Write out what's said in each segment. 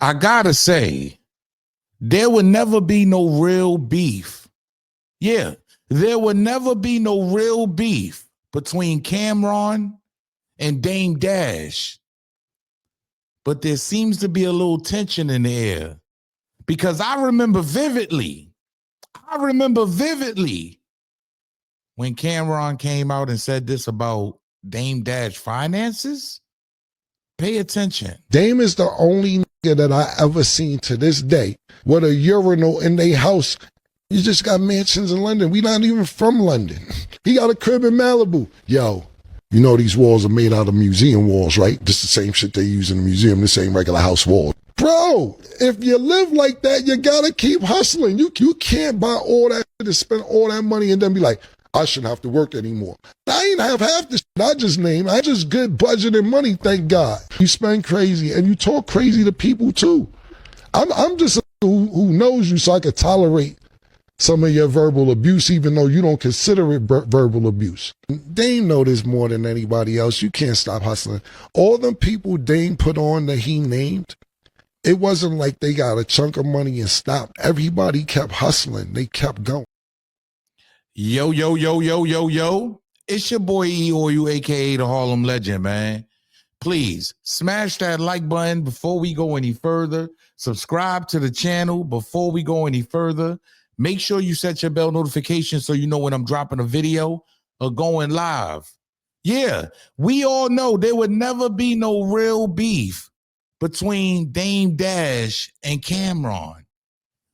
I gotta say, there would never be no real beef. Yeah, there would never be no real beef between Camron and Dame Dash. But there seems to be a little tension in the air. Because I remember vividly when Camron came out and said this about Dame Dash finances. Pay attention. Dame is the only nigga that I ever seen to this day with a urinal in their house. You just got mansions in London. We not even from London. He got a crib in Malibu. Yo, you know these walls are made out of museum walls, right? Just the same shit they use in the museum, the same regular house wall. Bro, if you live like that, you gotta keep hustling. You can't buy all that shit and spend all that money and then be like, I shouldn't have to work anymore. I ain't have half the shit I just named. I just good budget and money, thank God. You spend crazy and you talk crazy to people too. I'm just a who knows you so I could tolerate some of your verbal abuse, even though you don't consider it verbal abuse. Dame know this more than anybody else. You can't stop hustling. All them people Dame put on that he named, it wasn't like they got a chunk of money and stopped. Everybody kept hustling. They kept going. Yo. It's your boy E-Oil, aka the Harlem Legend, man. Please smash that like button before we go any further. Subscribe to the channel before we go any further. Make sure you set your bell notification so you know when I'm dropping a video or going live. Yeah, we all know there would never be no real beef between Dame Dash and Camron.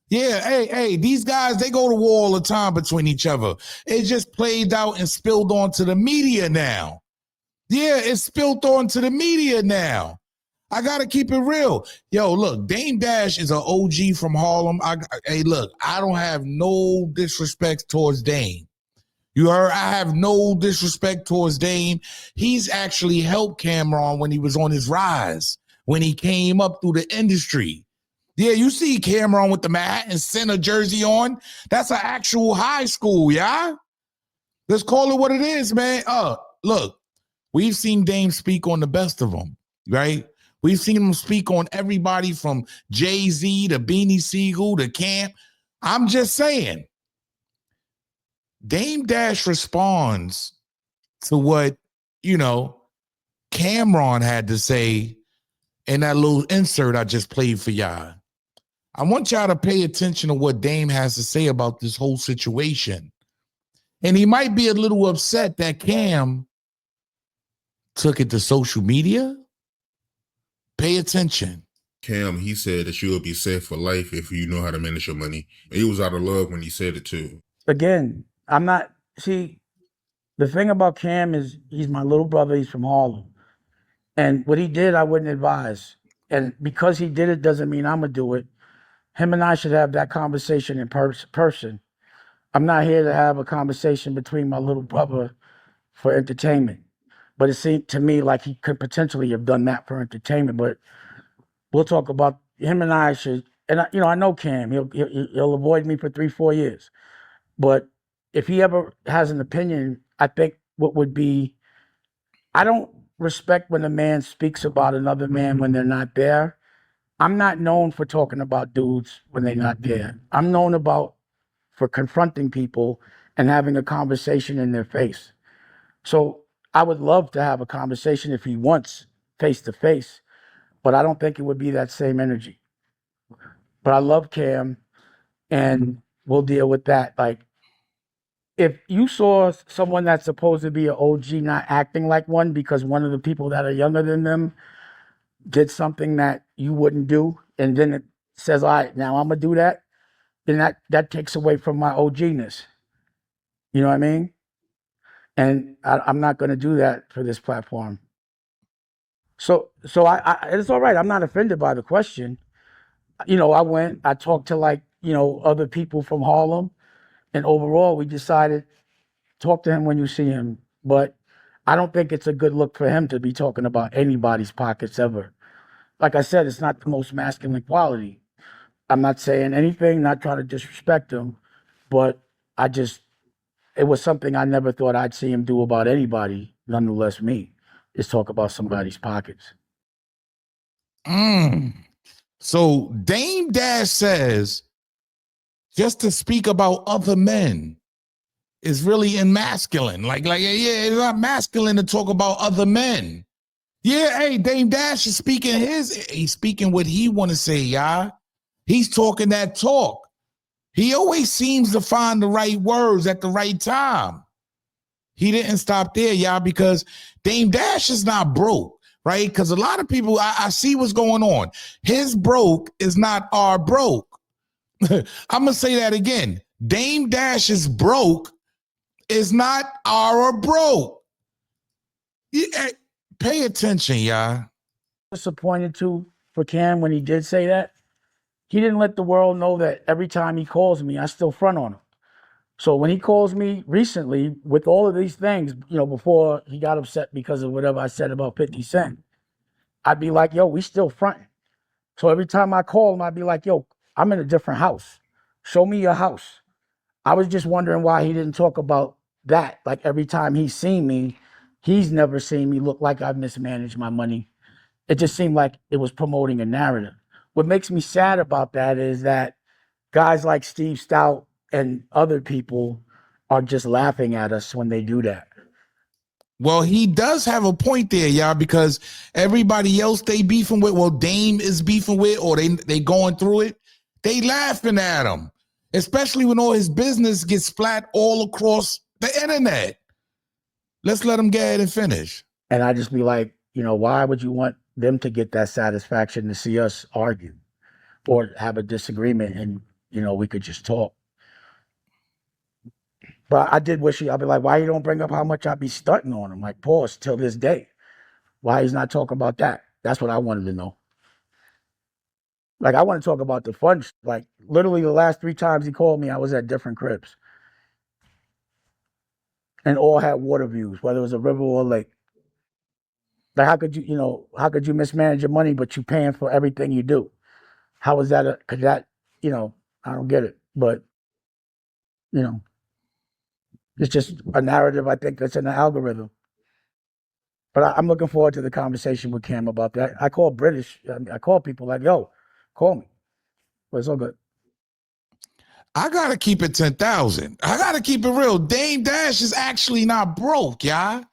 Yeah, hey, these guys, they go to war all the time between each other. It just played out and spilled onto the media now. Yeah, it's spilled onto the media now. I got to keep it real. Yo, look, Dame Dash is an OG from Harlem. Hey, look, I don't have no disrespect towards Dame. You heard? I have no disrespect towards Dame. He's actually helped Camron when he was on his rise, when he came up through the industry. Yeah, you see Camron with the Manhattan Center jersey on. That's an actual high school, yeah? Let's call it what it is, man. Look, we've seen Dame speak on the best of them, right? We've seen him speak on everybody from Jay-Z to Beanie Siegel to Camp. I'm just saying, Dame Dash responds to what, Camron had to say in that little insert I just played for y'all. I want y'all to pay attention to what Dame has to say about this whole situation. And he might be a little upset that Cam took it to social media. Pay attention. Cam, he said that you will be set for life if you know how to manage your money. He was out of love when he said it too. Again, the thing about Cam is he's my little brother. He's from Harlem. And what he did, I wouldn't advise. And because he did it doesn't mean I'm going to do it. Him and I should have that conversation in person. I'm not here to have a conversation between my little brother for entertainment. But it seemed to me like he could potentially have done that for entertainment. But we'll talk about him and I should. And I know Cam. He'll avoid me for 3-4 years. But if he ever has an opinion, I think what would be, I don't respect when a man speaks about another man when they're not there. I'm not known for talking about dudes when they're not there. I'm known for confronting people and having a conversation in their face. So I would love to have a conversation if he wants face to face, but I don't think it would be that same energy. But I love Cam and we'll deal with that. Like, if you saw someone that's supposed to be an OG not acting like one because one of the people that are younger than them did something that you wouldn't do, and then it says, all right, now I'm going to do that, then that takes away from my OG-ness. You know what I mean? And I'm not going to do that for this platform. So it's all right. I'm not offended by the question. I talked to other people from Harlem, and overall we decided, talk to him when you see him. But I don't think it's a good look for him to be talking about anybody's pockets ever. Like I said, it's not the most masculine quality. I'm not saying anything, not trying to disrespect him, but it was something I never thought I'd see him do about anybody, nonetheless me, is talk about somebody's pockets. So Dame Dash says just to speak about other men is really emasculine. Yeah, it's not masculine to talk about other men. Yeah, hey, Dame Dash is speaking he's speaking what he want to say, y'all. He's talking that talk. He always seems to find the right words at the right time. He didn't stop there, y'all, because Dame Dash is not broke, right? Because a lot of people, I see what's going on. His broke is not our broke. I'm going to say that again. Dame Dash's broke is not our broke. Yeah, pay attention, y'all. Disappointed too for Cam when he did say that. He didn't let the world know that every time he calls me, I still front on him. So when he calls me recently with all of these things, you know, before he got upset because of whatever I said about 50 Cent, I'd be like, yo, we still fronting. So every time I call him, I'd be like, yo, I'm in a different house. Show me your house. I was just wondering why he didn't talk about that. Like every time he's seen me, he's never seen me look like I've mismanaged my money. It just seemed like it was promoting a narrative. What makes me sad about that is that guys like Steve Stout and other people are just laughing at us when they do that. Well, he does have a point there, y'all, because everybody else they beefing with, well, Dame is beefing with, or they going through it, they laughing at him, especially when all his business gets splat all across the internet. Let's let him get ahead and finish. And I just be like, you know, why would you want them to get that satisfaction to see us argue or have a disagreement and, you know, we could just talk? But I did wish I'd be like, why you don't bring up how much I be stunting on him? Like, pause till this day. Why he's not talking about that? That's what I wanted to know. Like, I want to talk about the fun. Like, literally the last 3 times he called me, I was at different cribs. And all had water views, whether it was a river or a lake. Like, how could you mismanage your money, but you paying for everything you do? How is that? Cause that, you know, I don't get it. But, you know, it's just a narrative, I think, that's in the algorithm. But I'm looking forward to the conversation with Cam about that. I call people like, yo, call me. But it's all good. I got to keep it 10,000. I got to keep it real. Dame Dash is actually not broke, y'all.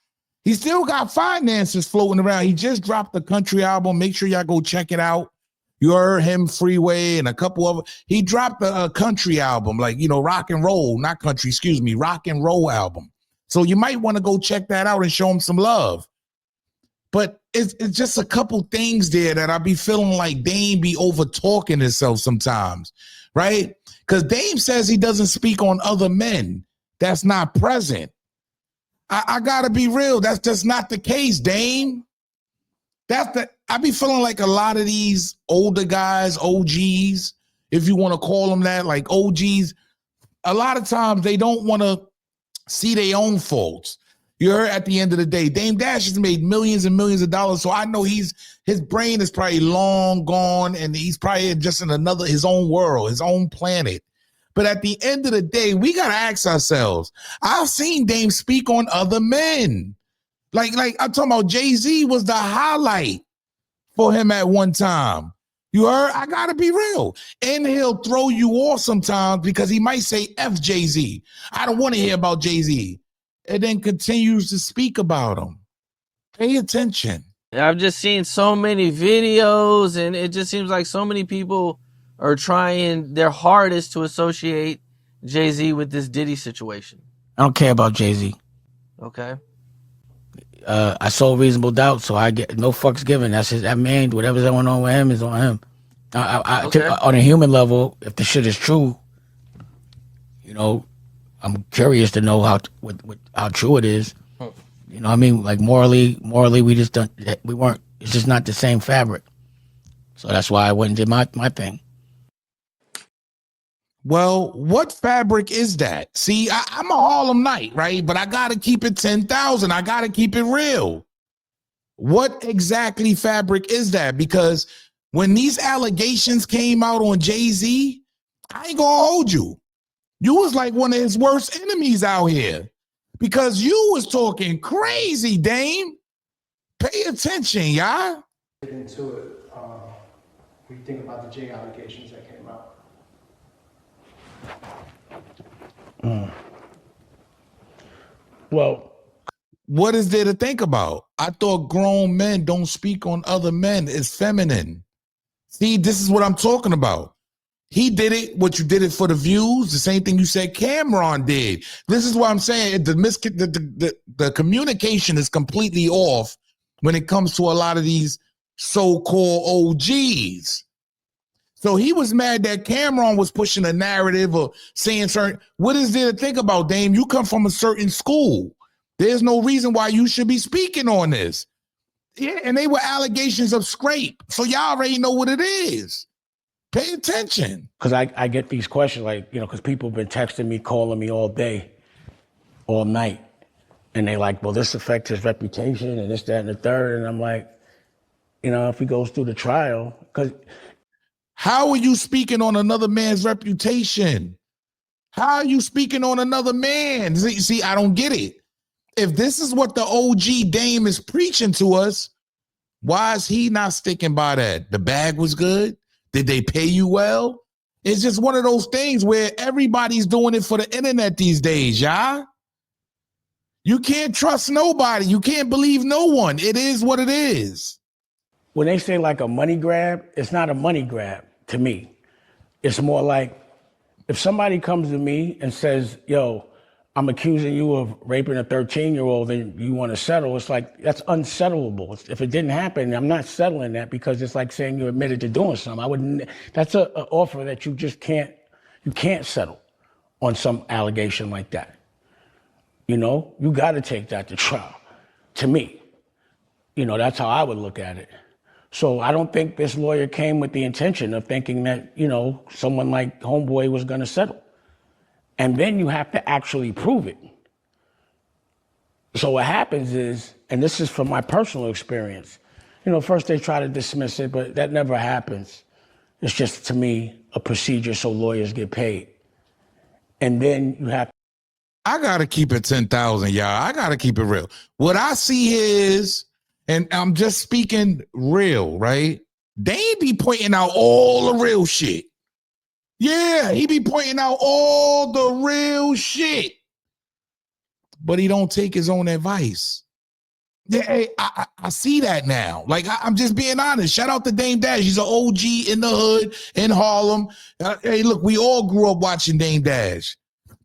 He still got finances floating around. He just dropped the country album. Make sure y'all go check it out. You heard him, Freeway, and a couple of. He dropped a country album, like, you know, rock and roll, not country, excuse me, rock and roll album. So you might want to go check that out and show him some love. But it's just a couple things there that I be feeling like Dame be over talking himself sometimes, right? Because Dame says he doesn't speak on other men that's not present. I gotta be real. That's just not the case, Dame. I be feeling like a lot of these older guys, OGs, if you want to call them that, like OGs, a lot of times they don't want to see their own faults. You heard, at the end of the day, Dame Dash has made millions and millions of dollars. So I know his brain is probably long gone and he's probably just in his own world, his own planet. But at the end of the day, we got to ask ourselves, I've seen Dame speak on other men. Like I'm talking about Jay-Z was the highlight for him at one time. You heard? I got to be real. And he'll throw you off sometimes because he might say F Jay-Z. I don't want to hear about Jay-Z. And then continues to speak about him. Pay attention. I've just seen so many videos, and it just seems like so many people are trying their hardest to associate Jay-Z with this Diddy situation. I don't care about Jay-Z. Okay. I sold Reasonable Doubt, so I get no fucks given. That's that man. Whatever's going on with him is on him. Okay. On a human level, if the shit is true, you know, I'm curious to know how true it is. You know what I mean? Like morally, we weren't. It's just not the same fabric. So that's why I went and did my thing. Well, what fabric is that? See, I'm a Harlem Night, right? But I got to keep it 10,000. I got to keep it real. What exactly fabric is that? Because when these allegations came out on Jay-Z, I ain't gonna hold you. You was like one of his worst enemies out here because you was talking crazy, Dame. Pay attention, y'all. Get into it. do you think about the Jay allegations that came out? Well, What is there to think about? I thought grown men don't speak on other men. It's feminine. See, this is what I'm talking about. He did it, what you did it for the views, the same thing you said Camron did. This is what I'm saying. The communication is completely off when it comes to a lot of these so-called OGs. So he was mad that Camron was pushing a narrative or saying certain. What is there to think about, Dame? You come from a certain school. There's no reason why you should be speaking on this. Yeah, and they were allegations of scrape. So y'all already know what it is. Pay attention. because I get these questions, like, because people have been texting me, calling me all day, all night. And they like, well, this affects his reputation and this, that, and the third. And I'm like, if he goes through the trial, because How are you speaking on another man's reputation? How are you speaking on another man? See, I don't get it. If this is what the OG Dame is preaching to us, why is he not sticking by that? The bag was good? Did they pay you well? It's just one of those things where everybody's doing it for the internet these days, y'all. You can't trust nobody. You can't believe no one. It is what it is. when they say like a money grab, it's not a money grab to me. It's more like if somebody comes to me and says, yo, I'm accusing you of raping a 13-year-old and you want to settle, it's like, that's unsettleable. If it didn't happen, I'm not settling that, because it's like saying you admitted to doing something. That's an offer that you just can't settle on some allegation like that. You got to take that to trial, to me. That's how I would look at it. So I don't think this lawyer came with the intention of thinking that, someone like Homeboy was going to settle. And then you have to actually prove it. So what happens is, and this is from my personal experience, first they try to dismiss it, but that never happens. It's just, to me, a procedure so lawyers get paid. And then you have. I got to keep it 10,000, y'all. I got to keep it real. What I see here is, and I'm just speaking real, right? They be pointing out all the real shit. Yeah, he be pointing out all the real shit. But he don't take his own advice. Yeah, hey, I see that now. Like, I'm just being honest. Shout out to Dame Dash. He's an OG in the hood, in Harlem. Hey, look, we all grew up watching Dame Dash.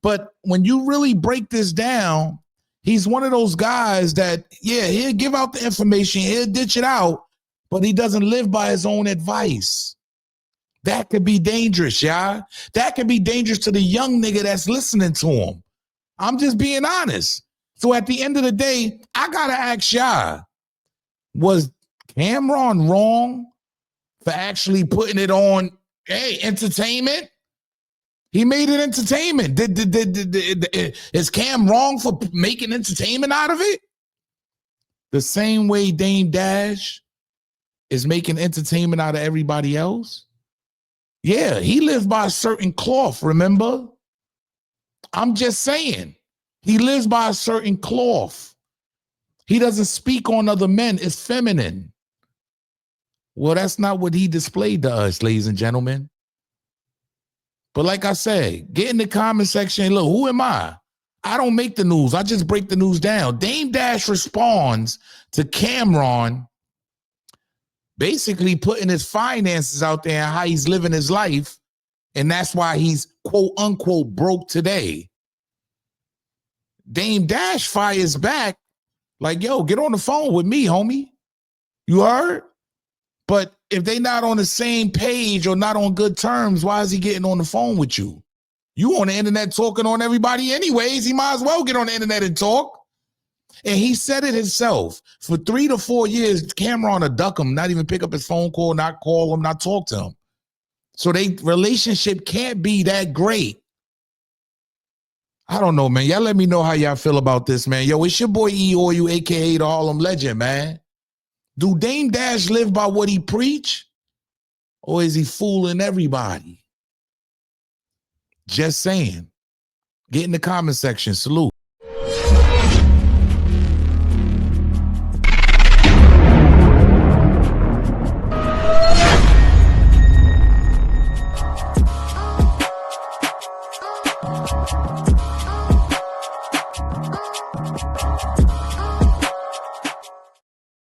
But when you really break this down, he's one of those guys that, yeah, he'll give out the information, he'll ditch it out, but he doesn't live by his own advice. That could be dangerous, y'all. That could be dangerous to the young nigga that's listening to him. I'm just being honest. So at the end of the day, I got to ask y'all, was Camron wrong for actually putting it on, hey, entertainment? He made it entertainment. Is Cam wrong for making entertainment out of it? The same way Dame Dash is making entertainment out of everybody else? Yeah, he lives by a certain cloth, remember? I'm just saying. He lives by a certain cloth. He doesn't speak on other men. It's feminine. Well, that's not what he displayed to us, ladies and gentlemen. But like I said, get in the comment section. Look, who am I? I don't make the news. I just break the news down. Dame Dash responds to Camron basically putting his finances out there and how he's living his life. And that's why he's quote unquote broke today. Dame Dash fires back like, yo, get on the phone with me, homie. You heard? But if they not on the same page or not on good terms, why is he getting on the phone with you? You on the internet talking on everybody anyways. He might as well get on the internet and talk. And he said it himself. For 3 to 4 years, Camron will duck him, not even pick up his phone call, not call him, not talk to him. So their relationship can't be that great. I don't know, man. Y'all let me know how y'all feel about this, man. Yo, it's your boy E or you, a.k.a. the Harlem Legend, man. Do Dame Dash live by what he preach? Or is he fooling everybody? Just saying. Get in the comment section. Salute.